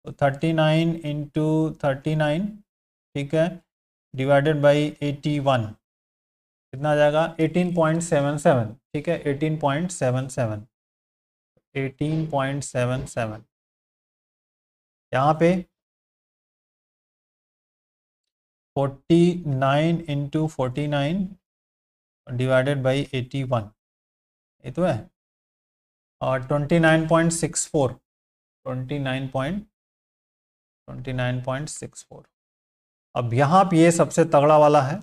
तो 39 इंटू 39, ठीक है, डिवाइडेड बाई 81 कितना आ जाएगा 18.77, ठीक है, 18.77, 18.77 यहाँ पे 49 इंटू 49 डिवाइडेड बाई 81, ये तो है, और 29.64, 29.64। अब यहाँ पे ये सबसे तगड़ा वाला है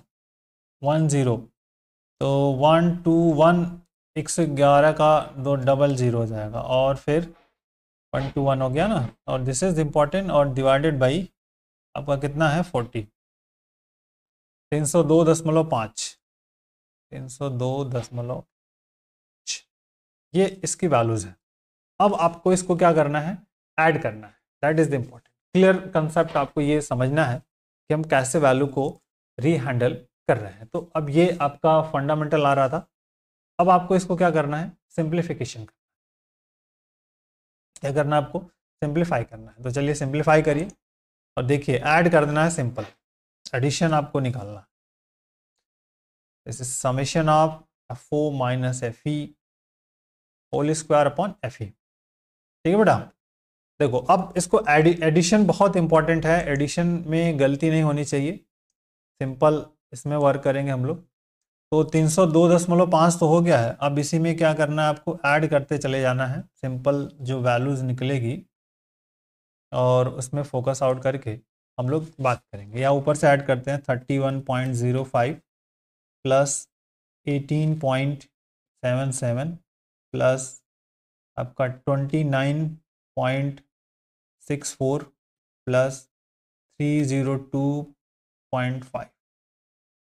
10, तो 1 2 1 111 का 2 डबल 0 हो जाएगा और फिर 121 हो गया ना, और दिस इज इम्पॉर्टेंट, और डिवाइडेड बाई आपका कितना है 40, 302.5, 302.5, ये इसकी वैल्यूज है। अब आपको इसको क्या करना है, ऐड करना है, that is the important. Clear concept आपको ये समझना है कि हम कैसे वैल्यू को रीहैंडल कर रहे हैं। तो अब ये आपका फंडामेंटल आ रहा था। अब आपको इसको क्या करना है, सिंप्लीफिकेशन करना है। क्या करना है आपको, सिंप्लीफाई करना है। तो चलिए सिंप्लीफाई करिए और देखिए ऐड कर देना है, सिंपल एडिशन आपको निकालना है। This is summation of FO minus FE whole square upon FE, ठीक है बेटा। देखो अब इसको एडिशन बहुत इंपॉर्टेंट है, एडिशन में गलती नहीं होनी चाहिए। सिंपल इसमें वर्क करेंगे हम लोग। तो 302.5 तो हो गया है। अब इसी में क्या करना है, आपको ऐड करते चले जाना है। सिंपल जो वैल्यूज निकलेगी और उसमें फोकस आउट करके हम लोग बात करेंगे। या ऊपर से ऐड करते हैं 31.05 प्लस 18.77 प्लस आपका 29.64 प्लस 302.5,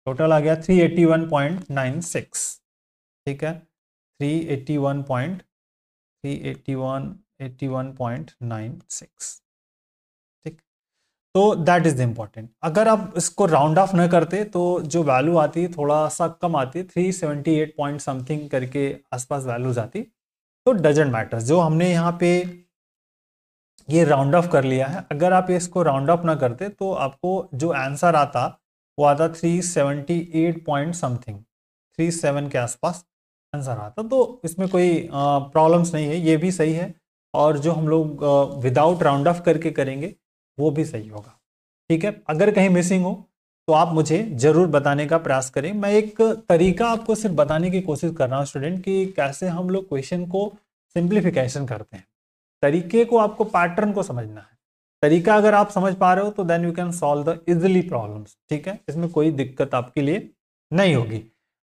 टोटल आ गया 381.96, ठीक है, 381.96, ठीक। तो दैट इज द इम्पॉर्टेंट। अगर आप इसको राउंड ऑफ न करते तो जो वैल्यू आती है थोड़ा सा कम आती, 378 पॉइंट समथिंग करके आसपास वैल्यूज आती, तो डजेंट मैटर। जो हमने यहाँ पे ये राउंड ऑफ कर लिया है, अगर आप इसको राउंड ऑफ ना करते तो आपको जो आंसर आता वो आता 378 पॉइंट समथिंग, 37 के आसपास आंसर आता। तो इसमें कोई प्रॉब्लम्स नहीं है, ये भी सही है। और जो हम लोग विदाउट राउंड ऑफ करके करेंगे वो भी सही होगा, ठीक है। अगर कहीं मिसिंग हो तो आप मुझे जरूर बताने का प्रयास करें। मैं एक तरीका आपको सिर्फ बताने की कोशिश कर रहा हूँ स्टूडेंट, कि कैसे हम लोग क्वेश्चन को सिंप्लीफिकेशन करते हैं। तरीके को, आपको पैटर्न को समझना है। तरीका अगर आप समझ पा रहे हो तो then you can solve the easily problems, ठीक है। इसमें कोई दिक्कत आपके लिए नहीं होगी।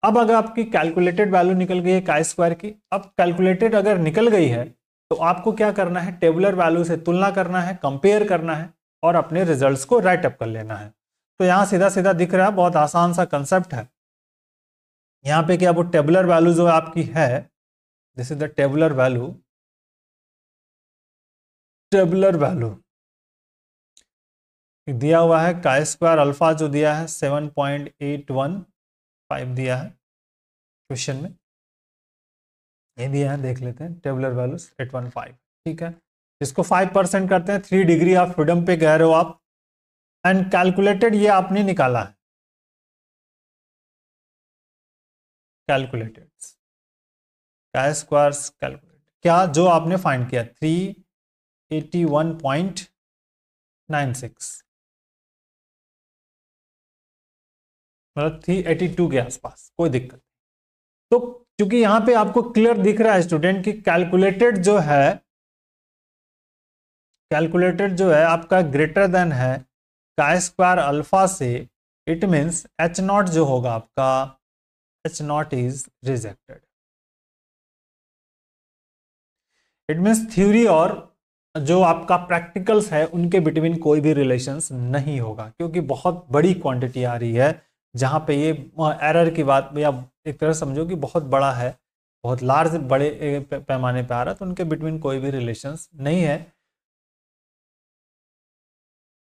अब अगर आपकी कैलकुलेटेड वैल्यू निकल गई है काई स्क्वायर की, अब कैलकुलेटेड अगर निकल गई है तो आपको क्या करना है, टेबुलर वैल्यू से तुलना करना है, कंपेयर करना है और अपने रिजल्ट्स को राइट अप कर लेना है। तो यहां सीधा सीधा दिख रहा है, बहुत आसान सा कंसेप्ट है। यहाँ पे क्या वो टेबुलर वैल्यू जो आपकी है, this is the tabular value, tabular value दिया हुआ है काई स्क्वायर अल्फा जो दिया है 7.815 दिया है क्वेश्चन में। ये दिया है, देख लेते हैं। टेबुलर वैल्यूज 815, ठीक है। इसको 5% करते हैं, 3 डिग्री ऑफ फ्रीडम पे कह रहे हो आप, एंड कैलकुलेटेड ये आपने निकाला है, कैलकुलेटेड काय स्क्वायर कैलकुलेट, क्या जो आपने फाइंड किया 381.96, मतलब 382 के आसपास, कोई दिक्कत। तो क्योंकि यहां पे आपको क्लियर दिख रहा है स्टूडेंट कि कैलकुलेटेड जो है आपका ग्रेटर देन है काय स्क्वायर अल्फा से, इट मीन्स एच नॉट जो होगा आपका, H not is rejected. It means theory और जो आपका प्रैक्टिकल्स है उनके बिटवीन कोई भी रिलेशंस नहीं होगा, क्योंकि बहुत बड़ी क्वांटिटी आ रही है जहां पे ये एरर की बात, या एक तरह समझो कि बहुत बड़ा है, बहुत लार्ज बड़े पैमाने पे आ रहा है, तो उनके बिटवीन कोई भी रिलेशंस नहीं है,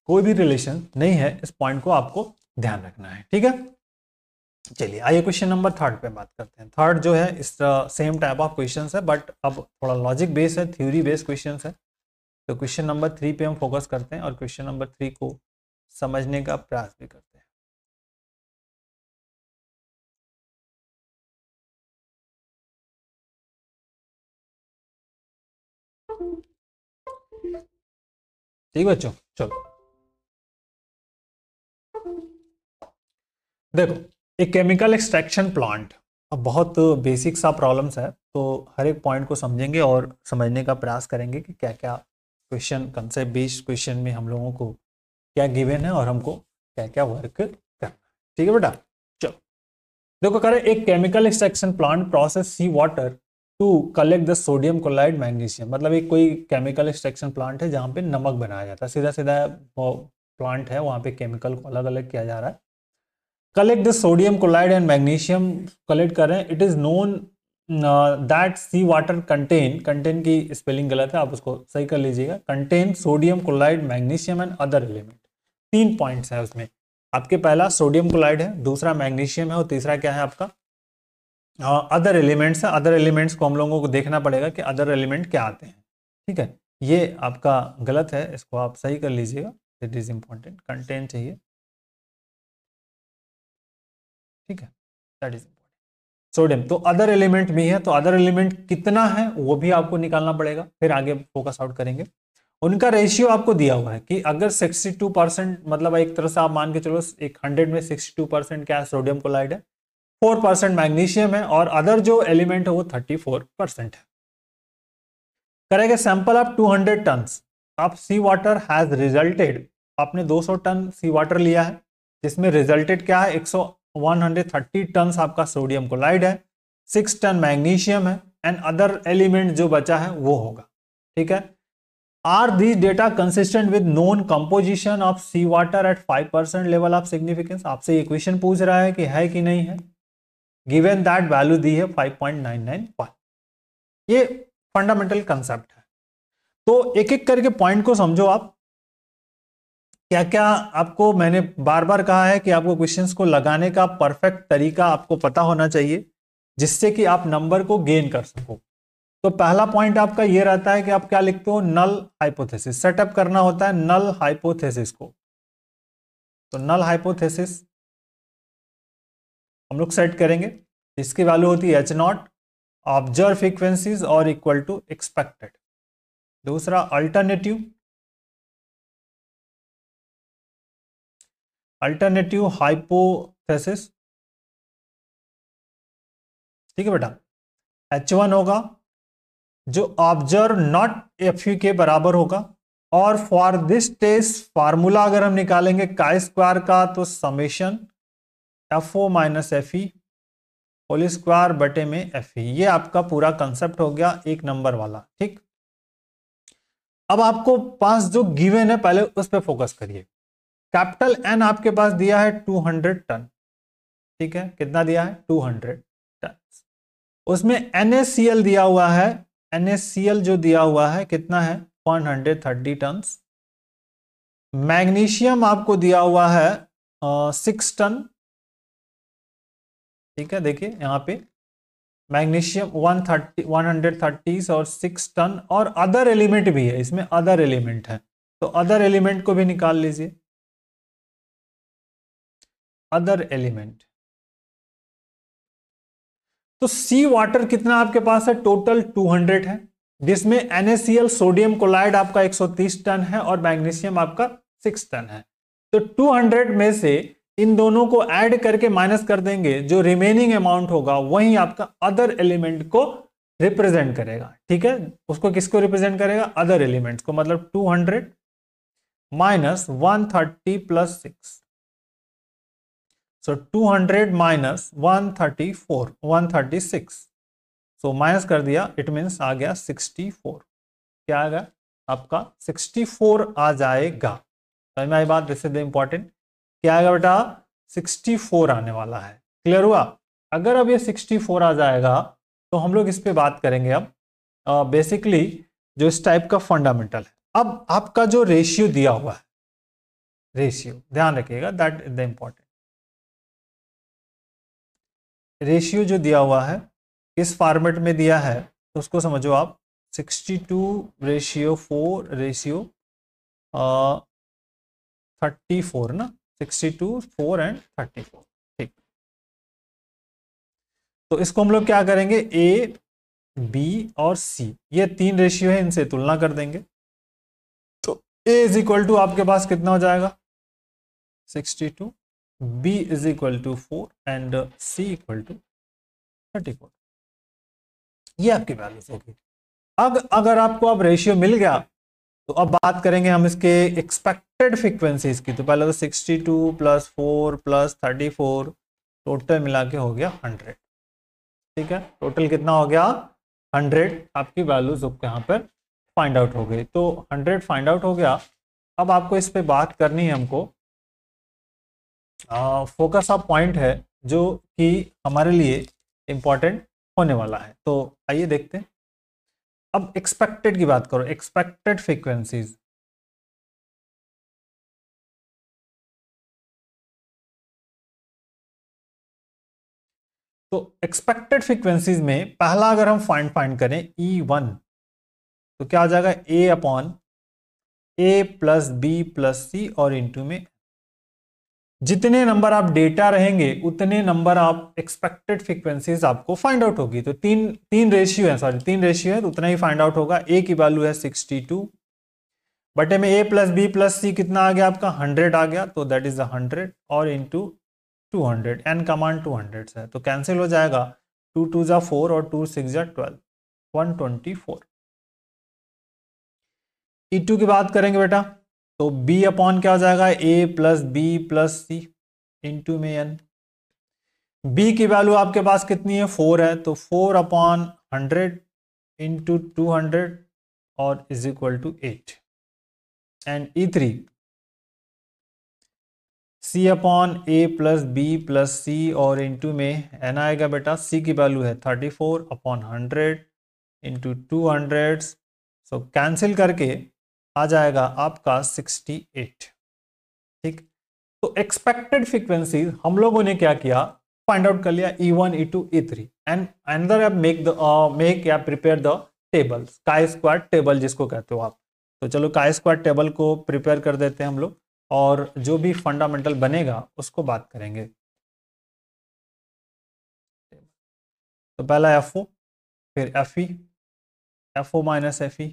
कोई भी रिलेशन नहीं है। इस पॉइंट को आपको ध्यान रखना है, ठीक है। चलिए आइए क्वेश्चन नंबर 3 पे बात करते हैं। थर्ड जो है इस सेम टाइप ऑफ क्वेश्चंस है, बट अब थोड़ा लॉजिक बेस है, थ्योरी बेस क्वेश्चंस है। तो क्वेश्चन नंबर 3 पे हम फोकस करते हैं और क्वेश्चन नंबर 3 को समझने का प्रयास भी करते हैं। ठीक बच्चों, चलो देखो, एक केमिकल एक्सट्रैक्शन प्लांट, अब बहुत बेसिक सा प्रॉब्लम्स है, तो हर एक पॉइंट को समझेंगे और समझने का प्रयास करेंगे कि क्या क्या क्वेश्चन, कंसेप्ट बेस्ड क्वेश्चन में हम लोगों को क्या गिवन है और हमको क्या क्या वर्क करना है, ठीक है बेटा। चलो देखो, करें एक chemical extraction plant process sea water to collect the sodium chloride magnesium, मतलब एक कोई केमिकल एक्सट्रैक्शन प्लांट है जहाँ पे नमक बनाया जाता है, सीधा सीधा प्लांट है, वहाँ पे केमिकल को अलग अलग किया जा रहा है। Collect the sodium chloride and magnesium collect कर रहे हैं। It is known that sea water contain की स्पेलिंग गलत है, आप उसको सही कर लीजिएगा, contain sodium chloride magnesium and other element. 3 points है उसमें आपके, पहला सोडियम क्लोराइड है, दूसरा मैग्नीशियम है, और तीसरा क्या है आपका अदर एलिमेंट्स है। अदर एलिमेंट्स को हम लोगों को देखना पड़ेगा कि अदर एलिमेंट क्या आते हैं, ठीक है। ये आपका गलत है, इसको आप सही कर लीजिएगा, इट इज इंपॉर्टेंट, कंटेन चाहिए, ठीक है, दैट इज सोडियम। तो अदर एलिमेंट भी है, तो अदर एलिमेंट कितना है वो भी आपको निकालना पड़ेगा, फिर आगे फोकस आउट करेंगे। उनका रेशियो आपको दिया हुआ है कि अगर 62%, मतलब एक तरह से आप मान के चलो एक 100 में 62% क्या है, सोडियम क्लोराइड है, 4% मैग्नीशियम है, और अदर जो एलिमेंट है वो 34% है। करेंगे sample of 200 ton of sea water has resulted, आपने 200 टन सी वाटर लिया है, जिसमें रिजल्टेड क्या है, 130 टन आपका सोडियम क्लोराइड है, 6 टन मैग्नीशियम है, एंड अदर एलिमेंट जो बचा है वो होगा, ठीक है। Are these data consistent with known composition of sea water at 5% level of significance, आपसे ये क्वेश्चन पूछ रहा है कि है कि नहीं है, गिवन दैट वैल्यू दी है 5.991। ये फंडामेंटल कंसेप्ट है। तो एक एक करके पॉइंट को समझो आप, क्या क्या आपको मैंने बार बार कहा है कि आपको क्वेश्चंस को लगाने का परफेक्ट तरीका आपको पता होना चाहिए, जिससे कि आप नंबर को गेन कर सको। तो पहला पॉइंट आपका ये रहता है कि आप क्या लिखते हो, नल हाइपोथेसिस, सेटअप करना होता है नल हाइपोथेसिस को। तो नल हाइपोथेसिस हम लोग सेट करेंगे, इसकी वैल्यू होती है H0, ऑब्जर्व फ्रीक्वेंसीज और इक्वल टू एक्सपेक्टेड। दूसरा अल्टरनेटिव हाइपोथेसिस, ठीक है बेटा, H1 होगा जो ऑब्जर्व नॉट एफ के बराबर होगा, और फॉर दिस टेस्ट फार्मूला अगर हम निकालेंगे काय स्क्वायर का, तो summation FO minus FE whole square बटे में FE, ये आपका पूरा कंसेप्ट हो गया 1 नंबर वाला, ठीक। अब आपको पास जो गिवन है पहले उस पर फोकस करिए। कैपिटल N आपके पास दिया है 200 टन, ठीक है, कितना दिया है 200 टन, उसमें NaCl दिया हुआ है, NaCl जो दिया हुआ है कितना है 130 टन, मैग्नीशियम आपको दिया हुआ है 6 टन, ठीक है। देखिए यहां पे मैग्नीशियम 130 और 6 टन, और अदर एलिमेंट भी है इसमें, अदर एलिमेंट है, तो अदर एलिमेंट को भी निकाल लीजिए। अदर एलिमेंट, तो सी वाटर कितना आपके पास है, टोटल 200 है, जिसमें NaCl सोडियम क्लोराइड आपका 130 टन है और मैग्नीशियम आपका 6 टन है। तो 200 में से इन दोनों को ऐड करके माइनस कर देंगे, जो रिमेनिंग अमाउंट होगा वही आपका अदर एलिमेंट को रिप्रेजेंट करेगा। ठीक है, उसको किसको रिप्रेजेंट करेगा, अदर एलिमेंट्स को, मतलब 200 माइनस 130 प्लस 6, सो 200 माइनस 134 136, सो माइनस कर दिया, इट मीन्स आ गया 64। क्या आ गया आपका 64 आ जाएगा। समझ में आई बात, दिस इज द इंपॉर्टेंट। क्या आएगा बेटा, 64 आने वाला है। क्लियर हुआ। अगर अब ये 64 आ जाएगा तो हम लोग इस पे बात करेंगे अब बेसिकली जो इस टाइप का फंडामेंटल है। अब आपका जो रेशियो दिया हुआ है, रेशियो ध्यान रखिएगा, that is the important. Ratio जो दिया हुआ है किस फॉर्मेट में दिया है तो उसको समझो आप, 62:4 रेशियो 34 ना, 62 4 एंड 34। ठीक, तो इसको हम लोग क्या करेंगे, ए बी और सी, ये 3 रेशियो है, इनसे तुलना कर देंगे। तो ए इज इक्वल टू आपके पास कितना हो जाएगा 62, B is equal to 4 and C equal to 34। ये आपकी वैल्यूज होगी। अब अगर आपको अब रेशियो मिल गया तो अब बात करेंगे हम इसके एक्सपेक्टेड फ्रीक्वेंसीज की। तो पहले तो 62 प्लस 4 प्लस 34 टोटल मिला के हो गया 100। ठीक है, टोटल कितना हो गया 100, आपकी वैल्यूज यहाँ पर फाइंड आउट हो गई। तो 100 फाइंड आउट हो गया। अब आपको इस पे बात करनी है हमको, फोकस ऑफ पॉइंट है जो कि हमारे लिए इंपॉर्टेंट होने वाला है। तो आइए देखते हैं। अब एक्सपेक्टेड की बात करो, एक्सपेक्टेड फ्रीक्वेंसीज। तो एक्सपेक्टेड फ्रीक्वेंसीज में पहला अगर हम फाइंड करें E1, तो क्या आ जाएगा A upon A plus B plus C और इनटू में जितने नंबर आप डेटा रहेंगे उतने नंबर आप एक्सपेक्टेड फ्रीक्वेंसीज आपको फाइंड आउट होगी। तो तीन रेशियो है, सॉरी 3 रेशियो है, तो उतना ही फाइंड आउट होगा। ए की वैल्यू है 62 बटे में ए प्लस बी प्लस सी कितना आ गया आपका 100 आ गया, तो दैट इज 100 और इंटू 200, एन कमांड 200 है तो कैंसिल हो जाएगा, 2 2 जा 4 और 2 6 जा 12, 124। E2 की बात करेंगे बेटा, तो B अपॉन क्या हो जाएगा A plus B plus C into में n। B की वैल्यू आपके पास कितनी है 4 है, तो 4 अपॉन 100 इंटू 200 और is equal to 8। And E3 C upon A plus B plus C और इंटू में n आएगा बेटा। C की वैल्यू है 34 अपॉन 100 इंटू 200, सो कैंसिल करके आ जाएगा आपका 68। ठीक, तो एक्सपेक्टेड फ्रीक्वेंसी हम लोगों ने क्या किया, फाइंड आउट कर लिया E1 E2 E3 and another आप मेक या prepare the table, chi square table जिसको कहते हो आप। तो चलो काई स्क्वायर टेबल को प्रिपेयर कर देते हैं हम लोग, और जो भी फंडामेंटल बनेगा उसको बात करेंगे। तो पहला FO, फिर FE, FO माइनस FE,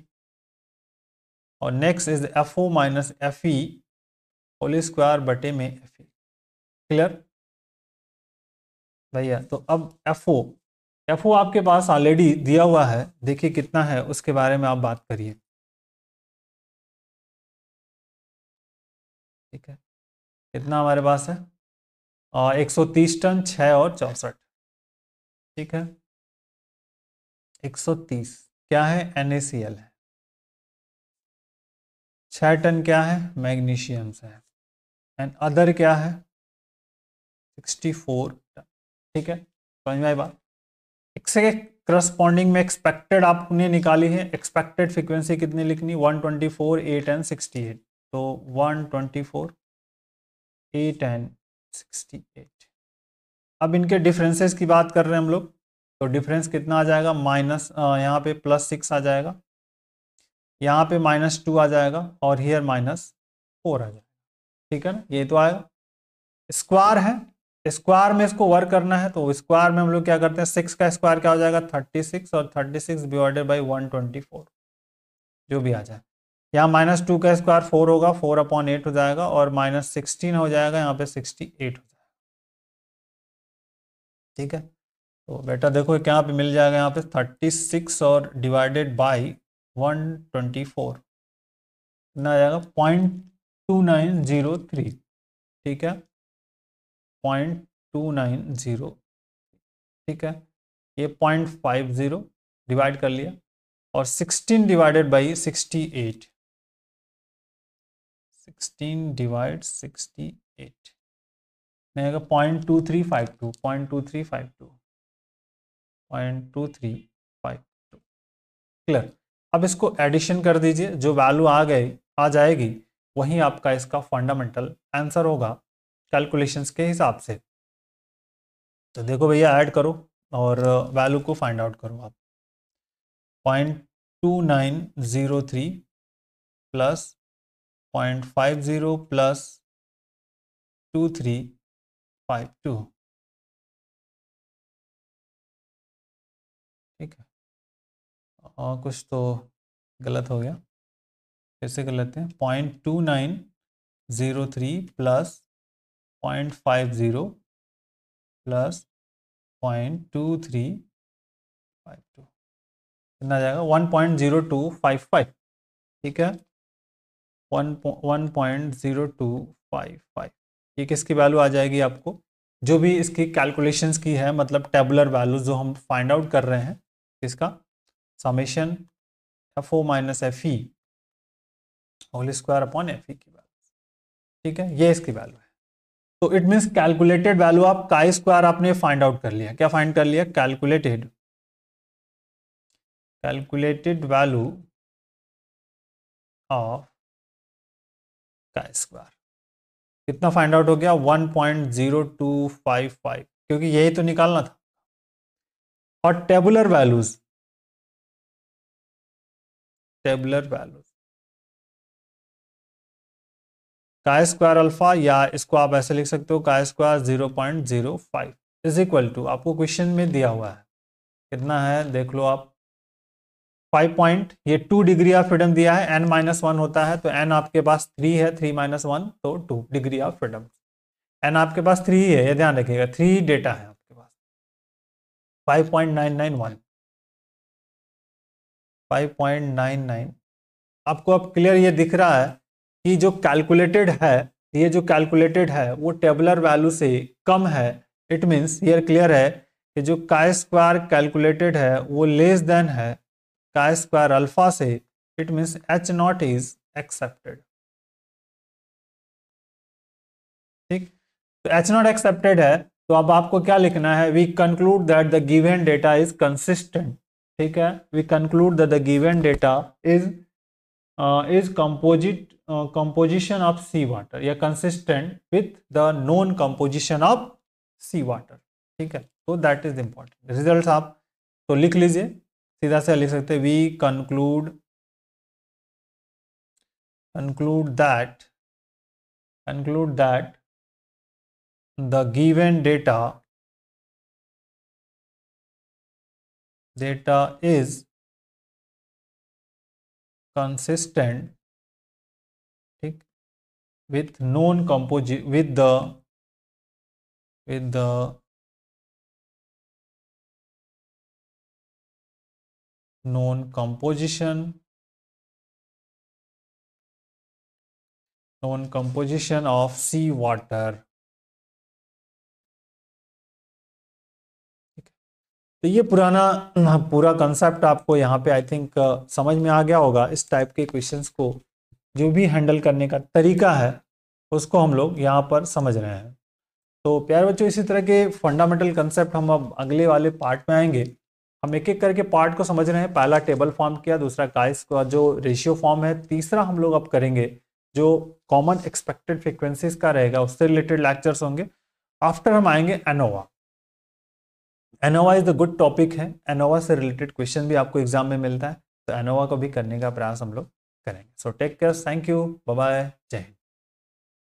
और next is FO minus FE whole square बटे में FE। क्लियर भैया। तो अब FO आपके पास ऑलरेडी दिया हुआ है, देखिए कितना है उसके बारे में आप बात करिए। ठीक है, कितना हमारे पास है 130 टन 6 और 64। ठीक है, 130 क्या है NaCl है, 6 टन क्या है मैग्नीशियम है, एंड अदर क्या है 64 टन। ठीक है, समझ में आई बात। इससे करस्पॉन्डिंग में एक्सपेक्टेड आपने निकाली है, एक्सपेक्टेड फ्रीक्वेंसी कितनी लिखनी 124 8 एंड 68, तो 124 8 एंड 68। अब इनके डिफरेंसेस की बात कर रहे हैं हम लोग, तो डिफरेंस कितना आ जाएगा, माइनस यहाँ पे +6 आ जाएगा, यहाँ पे -2 आ जाएगा और हियर -4 आ जाएगा। ठीक है ना, ये तो आएगा। स्क्वायर है, स्क्वायर में इसको वर्क करना है, तो स्क्वायर में हम लोग क्या करते हैं, 6 का स्क्वायर क्या हो जाएगा 36 और 36 डिवाइडेड बाई 124 जो भी आ जाए। यहाँ -2 का स्क्वायर 4 होगा, 4/8 हो जाएगा और -16 हो जाएगा, यहाँ पे 68 हो जाएगा। ठीक है, तो बेटा देखो क्या पे मिल जाएगा, यहाँ पे 36 और डिवाइडेड बाई 124 कितना आ जाएगा 0.2903। ठीक है, 0.290। ठीक है, ये 0.50 डिवाइड कर लिया और 16 डिवाइडेड बाई 68, 16 डिवाइड 68 आएगा 0.2352, 0.2352, 0.2352। क्लियर। अब इसको एडिशन कर दीजिए, जो वैल्यू आ जाएगी वही आपका इसका फंडामेंटल आंसर होगा कैलकुलेशंस के हिसाब से। तो देखो भैया ऐड करो और वैल्यू को फाइंड आउट करो आप। 0.2903 प्लस 0.50 प्लस 2352। ठीक है, कुछ तो गलत हो गया, कैसे कर लेते हैं, 0.2903 प्लस 0.50 प्लस 0.2352 कितना आ जाएगा 1.0255। ठीक है, 1.0255। ये किसकी वैल्यू आ जाएगी आपको, जो भी इसकी कैलकुलेशंस की है, मतलब टेबुलर वैल्यू जो हम फाइंड आउट कर रहे हैं, इसका summation FO minus FE whole square upon FE की वैल्यू। ठीक है, ये इसकी वैल्यू है। तो इट मीन्स कैलकुलेटेड वैल्यू आप काई स्क्वायर आपने फाइंड आउट कर लिया। क्या फाइंड कर लिया, calculated value of chi square कितना फाइंड आउट हो गया 1.0255, क्योंकि यही तो निकालना था। और tabular values chi square alpha, या इसको आप ऐसे लिख सकते हो chi square 0.05 is equal to, आपको क्वेश्चन में दिया हुआ है कितना है, देख लो आप 5 पॉइंट, ये 2 डिग्री ऑफ फ्रीडम दिया है, n-1 होता है, तो n आपके पास 3 है, 3 - 1 तो 2 डिग्री ऑफ फ्रीडम। n आपके पास 3 ही है, ये ध्यान रखिएगा, 3 डेटा है आपके पास। 5.991, 5.99 आपको अब क्लियर ये दिख रहा है कि जो कैलकुलेटेड है, ये जो कैलकुलेटेड है वो टेबुलर वैल्यू से कम है। इट मीन्स ये क्लियर है कि जो काई स्क्वायर कैलकुलेटेड है वो लेस देन है काई स्क्वायर अल्फा से। It means H0 is accepted. ठीक, तो H0 एक्सेप्टेड है, तो अब आपको क्या लिखना है, we conclude that the given data is consistent. ठीक है, we conclude that the given data is composition of sea water या consistent with the known composition of sea water। ठीक है, तो दैट इज इंपॉर्टेंट। रिजल्ट आप तो लिख लीजिए, सीधा से लिख सकते हैं, we conclude that the given data is consistent, ठीक, with known composition with the known composition of sea water। तो ये पूरा कंसेप्ट आपको यहाँ पे आई थिंक समझ में आ गया होगा। इस टाइप के क्वेश्चंस को जो भी हैंडल करने का तरीका है उसको हम लोग यहाँ पर समझ रहे हैं। तो प्यारे बच्चों, इसी तरह के फंडामेंटल कंसेप्ट हम अब अगले वाले पार्ट में आएंगे। हम एक एक करके पार्ट को समझ रहे हैं। पहला टेबल फॉर्म किया, दूसरा काइस का जो रेशियो फॉर्म है, तीसरा हम लोग अब करेंगे जो कॉमन एक्सपेक्टेड फ्रीक्वेंसीज का रहेगा, उससे रिलेटेड लेक्चर्स होंगे। आफ्टर हम आएंगे ANOVA. ANOVA is the good topic है, एनोवा से रिलेटेड क्वेश्चन भी आपको एग्जाम में मिलता है, तो एनोवा को भी करने का प्रयास हम लोग करेंगे। So take care, thank you, bye bye, जय हिंद।